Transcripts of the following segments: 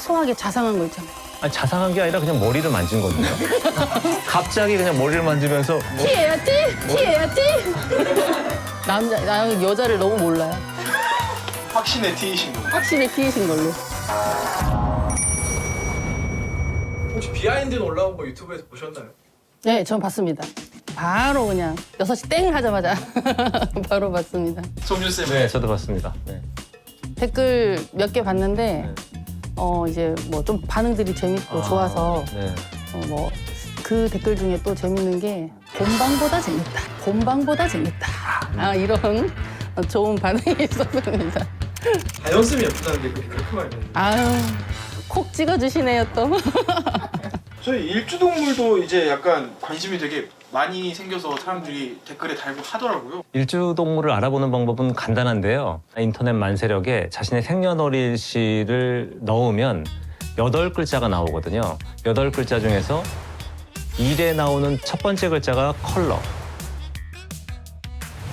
소소하게 자상한 거 있잖아요. 아니, 자상한 게 아니라 그냥 머리를 만진 거든요. 갑자기 그냥 머리를 만지면서 티해야지! 티해야지! 나는 여자를 너무 몰라요. 확신에 T이신 거. 확실히 T이신 걸로. 혹시 비하인드는 올라온 거 유튜브에서 보셨나요? 네, 전 봤습니다. 바로 그냥 6시 땡 하자마자 바로 봤습니다. 송준쌤. 네, 저도 봤습니다. 네. 댓글 몇 개 봤는데 이제 뭐 좀 반응들이 재밌고 좋아서 네. 뭐 그 댓글 중에 또 재밌는 게 곰방보다 재밌다. 곰방보다 재밌다. 이런 좋은 반응이 있었습니다. 다영쌤이 예쁘다는 게 그렇게 많이 되는데. 아유, 콕 찍어주시네요 또. 저희 일주동물도 이제 약간 관심이 되게 많이 생겨서 사람들이 댓글에 달고 하더라고요. 일주동물을 알아보는 방법은 간단한데요. 인터넷 만세력에 자신의 생년월일시를 넣으면 8글자가 나오거든요. 8글자 중에서 1에 나오는 첫 번째 글자가 컬러,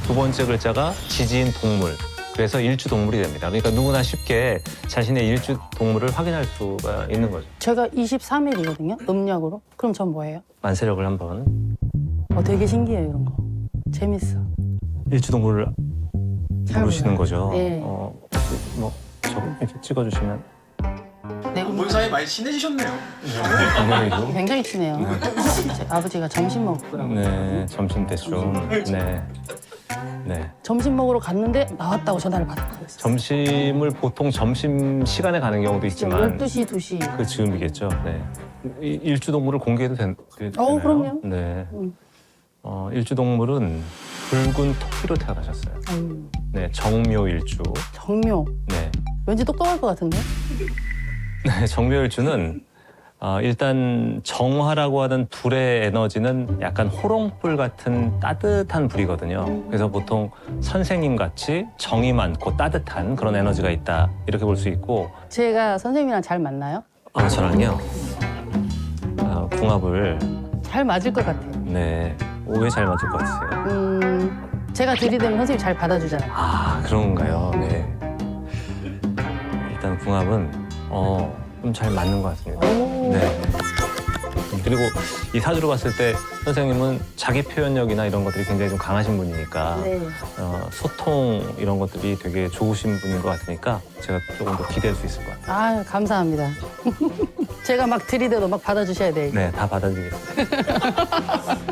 두 번째 글자가 지지인 동물, 그래서 일주동물이 됩니다. 그러니까 누구나 쉽게 자신의 일주동물을 확인할 수가 있는 거죠. 제가 23일이거든요, 음력으로. 그럼 전 뭐예요? 만세력을 한번. 되게 신기해요, 이런 거. 재밌어. 일주동물을 모르시는 몰라요. 거죠. 네. 뭐 이렇게 찍어주시면. 네, 본 사이 많이 친해지셨네요. 굉장히 굉장히 친해요. 제 아버지가 점심 먹고요. 네, 점심 때쯤. 네. 네. 점심 먹으러 갔는데 나왔다고 전화를 받았어요. 점심을 보통 점심 시간에 가는 경우도 있지만 12시, 2시. 그 즈음이겠죠. 네. 일주동물을 공개해도 되나요? 그럼요. 네. 일주동물은 붉은 토끼로 태어나셨어요. 네, 정묘일주. 정묘. 네. 왠지 똑똑할 것 같은데? 네, 정묘일주는 일단 정화라고 하는 불의 에너지는 약간 호롱불 같은 따뜻한 불이거든요. 그래서 보통 선생님 같이 정이 많고 따뜻한 그런 에너지가 있다 이렇게 볼 수 있고. 제가 선생님이랑 잘 맞나요? 저랑요 궁합을 잘 맞을 것 같아요. 네, 왜 잘 맞을 것 같으세요? 제가 들이대면 선생님이 잘 받아주잖아요. 그런가요? 네. 일단 궁합은 좀 잘 맞는 것 같습니다. 네. 그리고 이 사주로 봤을 때 선생님은 자기 표현력이나 이런 것들이 굉장히 좀 강하신 분이니까 네. 소통 이런 것들이 되게 좋으신 분인 것 같으니까 제가 조금 더 기대할 수 있을 것 같아요. 감사합니다. 제가 막 들이대도 막 받아주셔야 돼요. 네, 다 받아주겠습니다.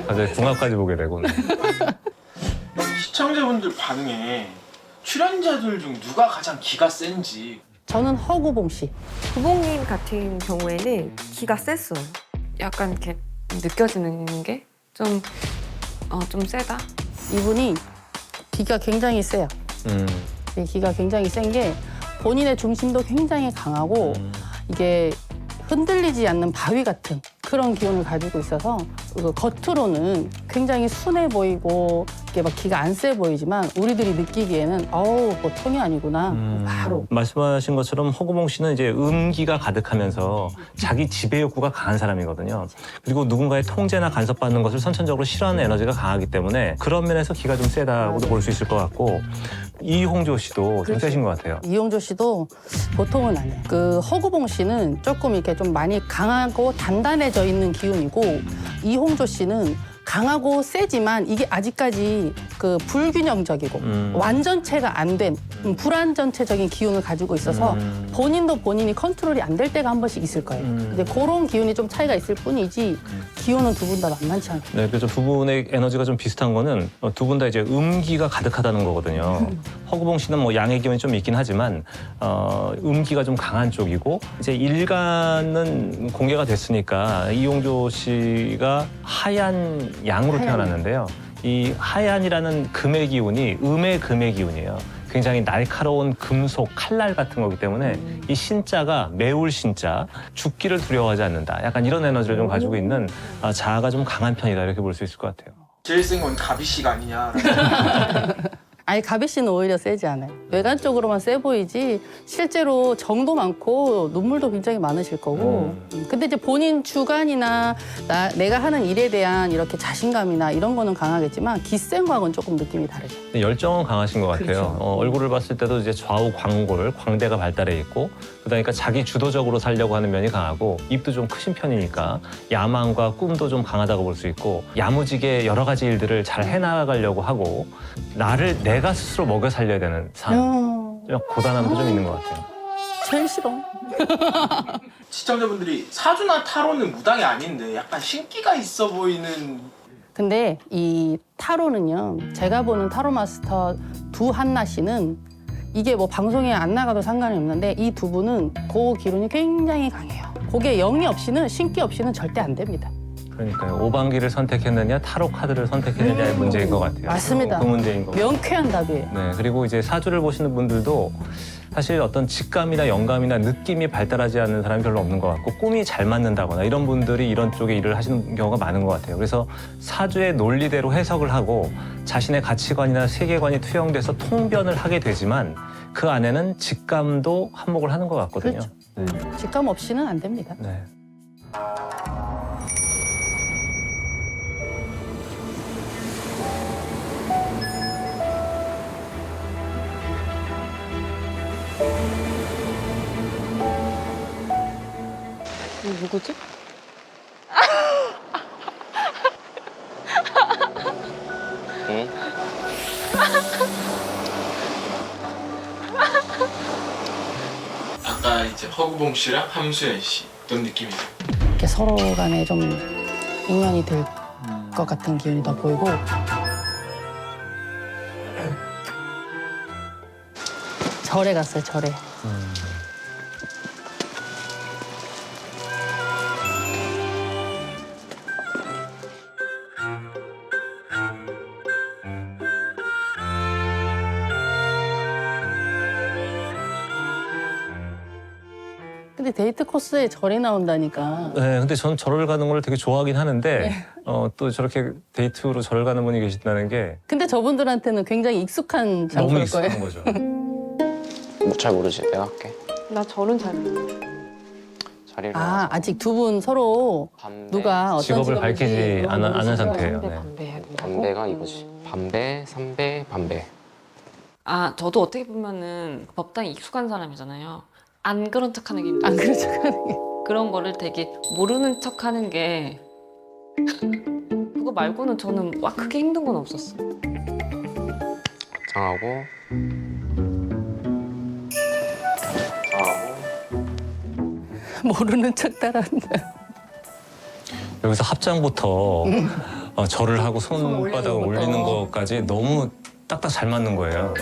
갑자기 궁합까지 보게 되고. 네. 시청자분들 반응에 출연자들 중 누가 가장 기가 센지. 저는 허구봉 씨. 구봉님 같은 경우에는 기가 셌어요. 약간 이렇게 느껴지는 게 좀 세다? 이분이 기가 굉장히 세요. 이 기가 굉장히 센 게 본인의 중심도 굉장히 강하고 이게 흔들리지 않는 바위 같은 그런 기운을 가지고 있어서 겉으로는 굉장히 순해 보이고 이게 막 기가 안 세 보이지만 우리들이 느끼기에는 보통이 아니구나. 바로. 말씀하신 것처럼 허구봉 씨는 이제 음기가 가득하면서 자기 지배 욕구가 강한 사람이거든요. 그리고 누군가의 통제나 간섭받는 것을 선천적으로 싫어하는 에너지가 강하기 때문에 그런 면에서 기가 좀 세다고도 볼 수 있을 것 같고 이홍조 씨도 좀 세신 것 같아요. 이용조 씨도 보통은 아니에요. 그 허구봉 씨는 조금 이렇게 좀 많이 강하고 단단해져 있는 기운이고 이홍조 씨는 강하고 세지만 이게 아직까지 그 불균형적이고 완전체가 안 된 불완전체적인 기운을 가지고 있어서 본인도 본인이 컨트롤이 안 될 때가 한 번씩 있을 거예요. 근데 그런 기운이 좀 차이가 있을 뿐이지 기운은 두 분 다 만만치 않아요. 네, 그래서 두 분의 에너지가 좀 비슷한 거는 두 분 다 이제 음기가 가득하다는 거거든요. 허구봉 씨는 뭐 양의 기운이 좀 있긴 하지만 음기가 좀 강한 쪽이고 이제 일간은 공개가 됐으니까 이용조 씨가 하얀 양으로 태어났는데요. 이 하얀이라는 금의 기운이 음의 금의 기운이에요. 굉장히 날카로운 금속, 칼날 같은 거기 때문에 이 신자가 매울 신자, 죽기를 두려워하지 않는다. 약간 이런 에너지를 좀 가지고 있는 자아가 좀 강한 편이다 이렇게 볼 수 있을 것 같아요. 제일 센 건 가비 씨가 아니냐. 아니 가비 씨는 오히려 세지 않아요. 외관 쪽으로만 세 보이지 실제로 정도 많고 눈물도 굉장히 많으실 거고. 근데 이제 본인 주관이나 내가 하는 일에 대한 이렇게 자신감이나 이런 거는 강하겠지만 기센과는 조금 느낌이 다르죠. 열정은 강하신 것 같아요. 그렇죠. 얼굴을 봤을 때도 이제 좌우 광골, 광대가 발달해 있고 그러니까 자기 주도적으로 살려고 하는 면이 강하고 입도 좀 크신 편이니까 야망과 꿈도 좀 강하다고 볼 수 있고 야무지게 여러 가지 일들을 잘 해나가려고 하고 나를 내가 스스로 먹여 살려야 되는 삶. 좀 고단함도 좀 있는 것 같아요. 제일 싫어. 시청자분들이 사주나 타로는 무당이 아닌데 약간 신기가 있어 보이는. 근데 이 타로는요. 제가 보는 타로 마스터 두한나 씨는 이게 뭐 방송에 안 나가도 상관이 없는데 이 두 분은 그 기운이 굉장히 강해요. 그게 영이 없이는 신기 없이는 절대 안 됩니다. 그러니까요. 오방기를 선택했느냐 타로 카드를 선택했느냐의 문제인 것 같아요. 맞습니다. 그 문제인 것 같아요. 명쾌한 답이에요. 네, 그리고 이제 사주를 보시는 분들도 사실 어떤 직감이나 영감이나 느낌이 발달하지 않는 사람이 별로 없는 것 같고 꿈이 잘 맞는다거나 이런 분들이 이런 쪽에 일을 하시는 경우가 많은 것 같아요. 그래서 사주의 논리대로 해석을 하고 자신의 가치관이나 세계관이 투영돼서 통변을 하게 되지만 그 안에는 직감도 한몫을 하는 것 같거든요. 그렇죠. 직감 없이는 안 됩니다. 네. 누구지? 응? 아까 이제 허구봉 씨랑 함수연 씨 어떤 느낌이세요? 이렇게 서로 간에 좀 인연이 될 것 같은 기운이 더 보이고 절에 갔어요, 절에. 근데 데이트 코스에 절이 나온다니까. 네, 근데 저는 절을 가는 걸 되게 좋아하긴 하는데 또 저렇게 데이트로 절을 가는 분이 계신다는 게 근데 저분들한테는 굉장히 익숙한 너무 장소일 익숙한 거예요. 거죠. 뭐 잘 모르지. 내가 할게. 나 저는 잘 모르겠어. 자리를 아, 아직 두 분 서로 반배. 누가 어떤 직업을 직업인지 밝히지 않은 상태예요. 네. 반배해야 된다고? 반배가 이거지. 반배, 삼배, 반배. 아, 저도 어떻게 보면은 법당에 익숙한 사람이잖아요. 안 그런 척하는 게 힘들어요. 안 그런 척하는 게. 그런 거를 되게 모르는 척하는 게 그거 말고는 저는 와 크게 힘든 건 없었어. 장하고. 모르는 척 따라한다. 여기서 합장부터 절을 하고 손바닥을 올리는 것까지 너무 딱딱 잘 맞는 거예요.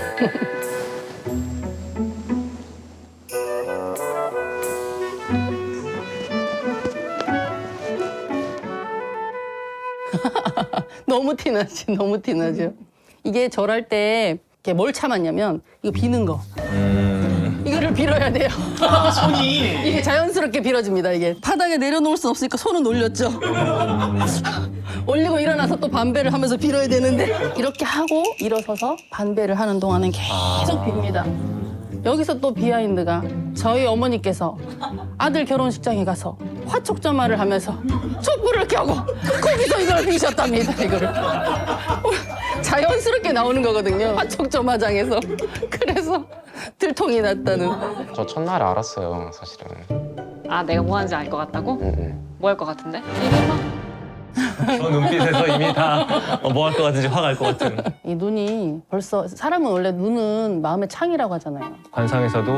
너무 티나지, 너무 티나죠. 이게 절할 때 이렇게 뭘 참았냐면 이거 비는 거. 이거를 빌어야 돼요. 손이 이게 자연스럽게 빌어집니다. 이게 바닥에 내려놓을 수 없으니까 손은 올렸죠. 올리고 일어나서 또 반배를 하면서 빌어야 되는데 이렇게 하고 일어서서 반배를 하는 동안은 계속 빕니다. 여기서 또 비하인드가 저희 어머니께서 아들 결혼식장에 가서 화촉점화를 하면서 촛불을 켜고 거기서 이걸 비셨답니다. 이거를 자연스럽게 나오는 거거든요. 화촉점화장에서. 그래서 들통이 났다는. 저 첫날에 알았어요, 사실은. 아, 내가 뭐 하는지 알 것 같다고? 응. 뭐 할 것 같은데? 얘기해봐. 저 눈빛에서 이미 다 뭐 할 것 같은지 화가 날 것 같은. 이 눈이 벌써 사람은 원래 눈은 마음의 창이라고 하잖아요. 관상에서도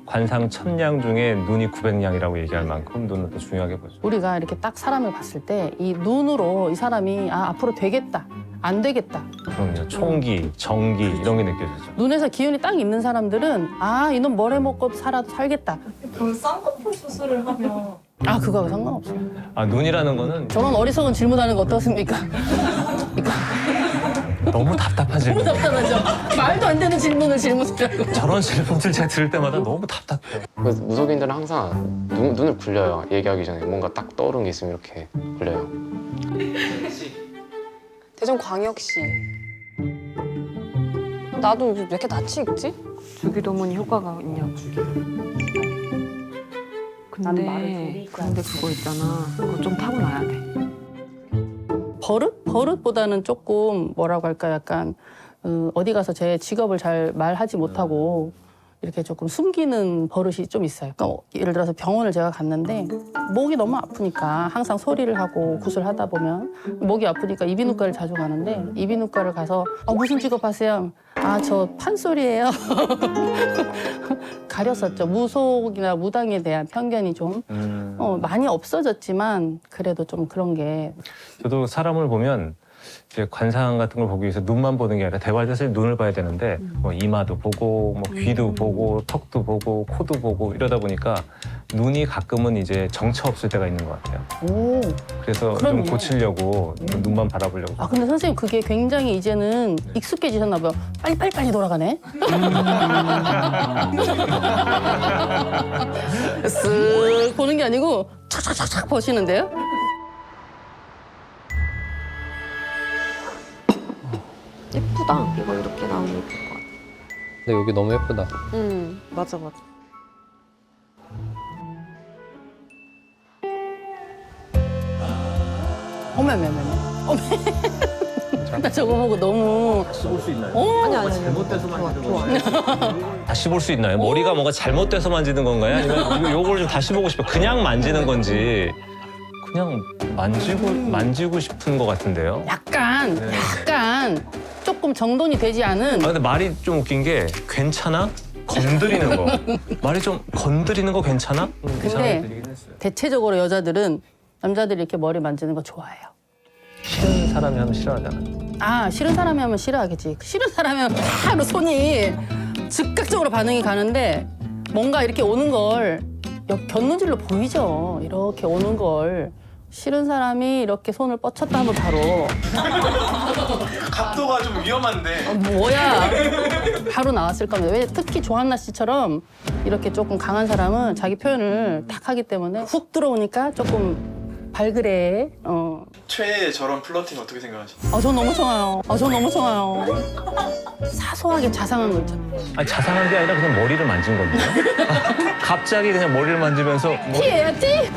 관상 1000냥 중에 눈이 900냥이라고 얘기할 만큼 눈은 또 중요하게 보죠. 우리가 이렇게 딱 사람을 봤을 때 이 눈으로 이 사람이 아 앞으로 되겠다, 안 되겠다. 그럼요. 총기, 정기 이런 게 느껴지죠. 눈에서 기운이 딱 있는 사람들은 아 이놈 뭘 해먹고 살아도 살겠다. 그럼 쌍꺼풀 수술을 하면 아 그거하고 상관없어요. 아 눈이라는 거는 저런 어리석은 질문하는 거 어떻습니까? 너무 답답한 질문. 너무 답답하죠? 말도 안 되는 질문을 질문하고. 저런 질문들 제가 들을 때마다 너무 답답해요. 그래서 무속인들은 항상 눈을 굴려요. 얘기하기 전에 뭔가 딱 떠오르는 게 있으면 이렇게 굴려요. 대전광역시 나도 요즘 왜 이렇게 낯이 익지? 주기도문이 효과가 있냐고. 근데 그거 있잖아. 그거 좀 타고나야 돼. 버릇보다는 조금 뭐라고 할까 약간 어디 가서 제 직업을 잘 말하지 못하고 이렇게 조금 숨기는 버릇이 좀 있어요. 그러니까 예를 들어서 병원을 제가 갔는데 목이 너무 아프니까 항상 소리를 하고 구슬하다 보면 목이 아프니까 이비인후과를 자주 가는데 이비인후과를 가서 무슨 직업 하세요? 저 판소리예요. 가렸었죠. 무속이나 무당에 대한 편견이 좀 많이 없어졌지만 그래도 좀 그런 게. 저도 사람을 보면 이제 관상 같은 걸 보기 위해서 눈만 보는 게 아니라 대화할 때 사실 눈을 봐야 되는데 뭐 이마도 보고 뭐 귀도 보고 턱도 보고 코도 보고 이러다 보니까 눈이 가끔은 이제 정처 없을 때가 있는 것 같아요. 오. 그래서 그러네. 좀 고치려고 눈만 바라보려고. 근데 선생님 그게 굉장히 이제는 익숙해지셨나 봐요. 빨리 돌아가네. 쓱 보는 게 아니고 착착착착 보시는데요? 예쁘다. 이거 이렇게 나오면 예쁠 것 같아. 근데 여기 너무 예쁘다. 맞아. 어메. 나 저거 보고 너무. 볼 수 있나요? 아니. 잘못돼서 만지는 건가요? 다시 볼 수 있나요? 머리가 뭔가 잘못돼서 만지는 건가요? 아니면 요거를 좀 다시 보고 싶어요. 그냥 만지는 건지 그냥 만지고 싶은 것 같은데요. 약간 조금 정돈이 되지 않은. 근데 말이 좀 웃긴 게 괜찮아? 건드리는 거. 말이 좀 건드리는 거 괜찮아? 그 생각이 들긴 했어요. 대체적으로 여자들은 남자들이 이렇게 머리 만지는 거 좋아해요. 싫은 사람이 하면 싫어하잖아. 싫은 사람이 하면 싫어하겠지. 싫은 사람이 하면 바로 손이 즉각적으로 반응이 가는데 뭔가 이렇게 오는 걸 곁눈질로 보이죠. 이렇게 오는 걸. 싫은 사람이 이렇게 손을 뻗쳤다 하면 바로 각도가 좀 위험한데. 뭐야 바로 나왔을 겁니다. 왜 특히 조한나 씨처럼 이렇게 조금 강한 사람은 자기 표현을 탁 하기 때문에 훅 들어오니까 조금 발그레. 최애 저런 플러팅 어떻게 생각하시나요? 전 너무 좋아요. 사소하게 자상한 거 있잖아요. 아니 자상한 게 아니라 그냥 머리를 만진 거거든요. 갑자기 그냥 머리를 만지면서 티예요 티?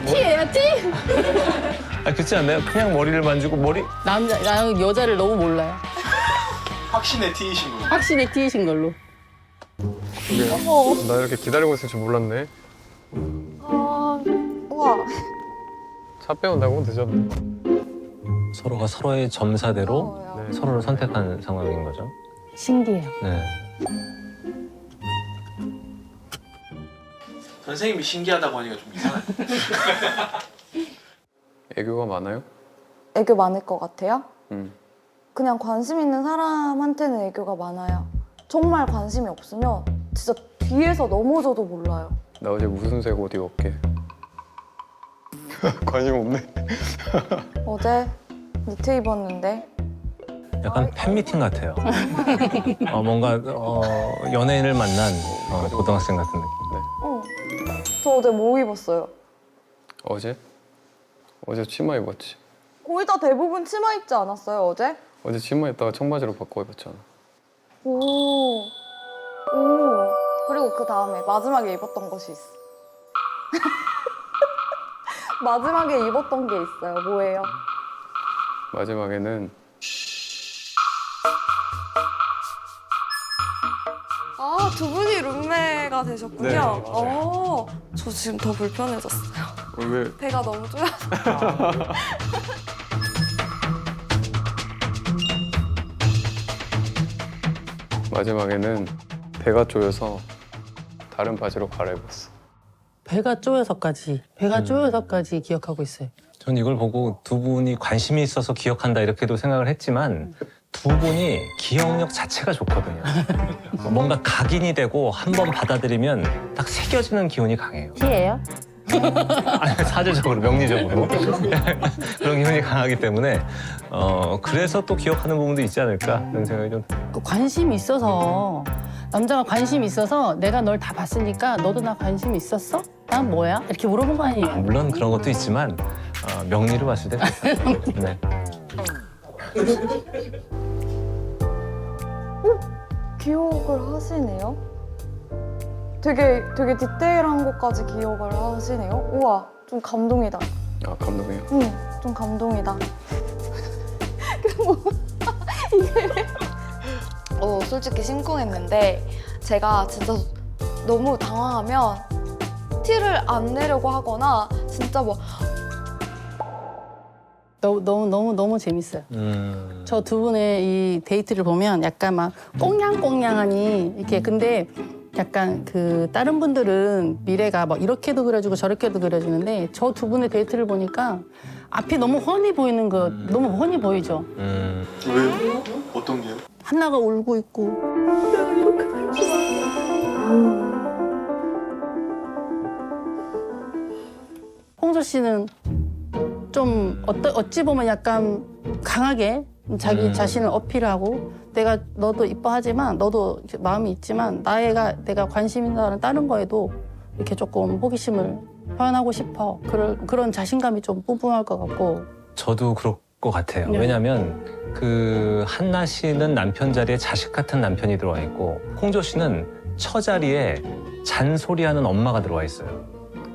그렇지 않나요? 그냥 머리를 만지고 나는 여자를 너무 몰라요. 확신의 T이신 분. 확실히 T이신 걸로. 나 이렇게 기다리고 있을 줄 몰랐네. 우와. 차 빼온다고 늦었네. 서로가 서로의 점사대로 네. 서로를 선택한 상황인 거죠. 신기해요. 네. 선생님이 신기하다고 하니까 좀 이상하네. 애교가 많아요? 애교 많을 것 같아요? 응. 그냥 관심 있는 사람한테는 애교가 많아요. 정말 관심이 없으면 진짜 뒤에서 넘어져도 몰라요. 나 어제 무슨 색 옷 입었게? 관심 없네. 어제 니트 입었는데 약간 팬미팅 같아요. 뭔가 연예인을 만난 고등학생 같은 느낌. 저 어제 뭐 입었어요? 어제? 어제 치마 입었지. 거의 다 대부분 치마 입지 않았어요 어제? 어제 치마 입다가 청바지로 바꿔 입었잖아. 오. 그리고 그 다음에 마지막에 입었던 것이 있어. 마지막에 입었던 게 있어요. 뭐예요? 마지막에는 두 분이 룸메가 되셨군요. 네. 저 지금 더 불편해졌어요. 왜? 배가 너무 쪼여서. 마지막에는 배가 쪼여서 다른 바지로 갈아입었어. 배가 쪼여서까지 기억하고 있어요. 전 이걸 보고 두 분이 관심이 있어서 기억한다 이렇게도 생각을 했지만 두 분이 기억력 자체가 좋거든요. 뭔가 각인이 되고 한번 받아들이면 딱 새겨지는 기운이 강해요. T예요? 아니, 사주적으로, 명리적으로. 그런 기운이 강하기 때문에 그래서 또 기억하는 부분도 있지 않을까 그런 생각이 좀 들어요. 관심이 있어서 남자가 관심이 있어서 내가 널 다 봤으니까 너도 나 관심 있었어? 난 뭐야? 이렇게 물어본 거 아니에요? 물론 그런 것도 있지만 명리로 봤을 때 그렇죠. 네. 기억을 하시네요? 되게 디테일한 것까지 기억을 하시네요? 우와, 좀 감동이다. 아 감동이요? 응, 좀 감동이다. 이게 솔직히 심쿵했는데 제가 진짜 너무 당황하면 티를 안 내려고 하거나 진짜 뭐 너무 재밌어요. 저 두 분의 이 데이트를 보면 약간 막 꽁냥꽁냥하니 이렇게 근데 약간 그 다른 분들은 미래가 뭐 이렇게도 그려주고 저렇게도 그려주는데 저 두 분의 데이트를 보니까 앞이 너무 훤히 보이는 거 너무 훤히 보이죠. 왜요? 어떤 게요? 한나가 울고 있고 홍조 씨는 좀 어찌 보면 약간 강하게 자기 자신을 어필하고 내가 너도 이뻐하지만 너도 마음이 있지만 내가 관심 있는 사람 다른 거에도 이렇게 조금 호기심을 표현하고 싶어. 그런 자신감이 좀 뿜뿜할 것 같고. 저도 그럴 것 같아요. 네. 왜냐하면 그 한나 씨는 남편 자리에 자식 같은 남편이 들어와 있고 홍조 씨는 처 자리에 잔소리하는 엄마가 들어와 있어요.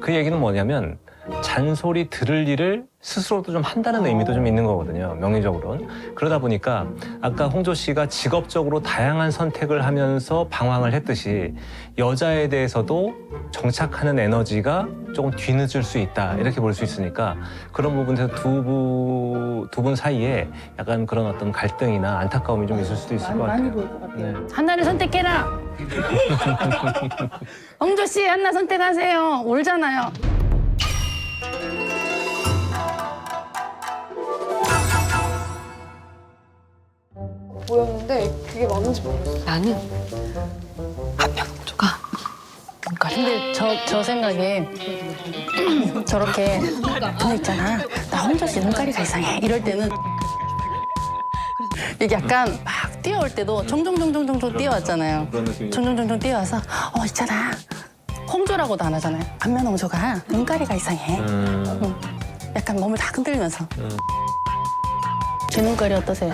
그 얘기는 뭐냐면 잔소리 들을 일을 스스로도 좀 한다는 의미도 좀 있는 거거든요. 명리적으로는. 그러다 보니까 아까 홍조 씨가 직업적으로 다양한 선택을 하면서 방황을 했듯이 여자에 대해서도 정착하는 에너지가 조금 뒤늦을 수 있다. 이렇게 볼 수 있으니까 그런 부분에서 두 분 사이에 약간 그런 어떤 갈등이나 안타까움이 좀 있을 수도 있을 것 같아요. 많이 보일 것 같아요. 네. 한나를 선택해라. 홍조 씨 한나 선택하세요. 울잖아요. 보였는데 그게 맞는지 모르겠어요. 나는 한명 홍조가 눈깔이 근데 저 생각에 저렇게 너 있잖아. 나 홍조 씨 눈가리가 이상해. 이럴 때는 이게 약간 막 뛰어올 때도 종종종종종종 뛰어왔잖아요. 종종종종 뛰어와서 있잖아. 홍조라고도 안 하잖아요. 반면 홍조가 눈가리가 이상해. 약간 몸을 다 흔들면서. 제 눈깔이 어떠세요?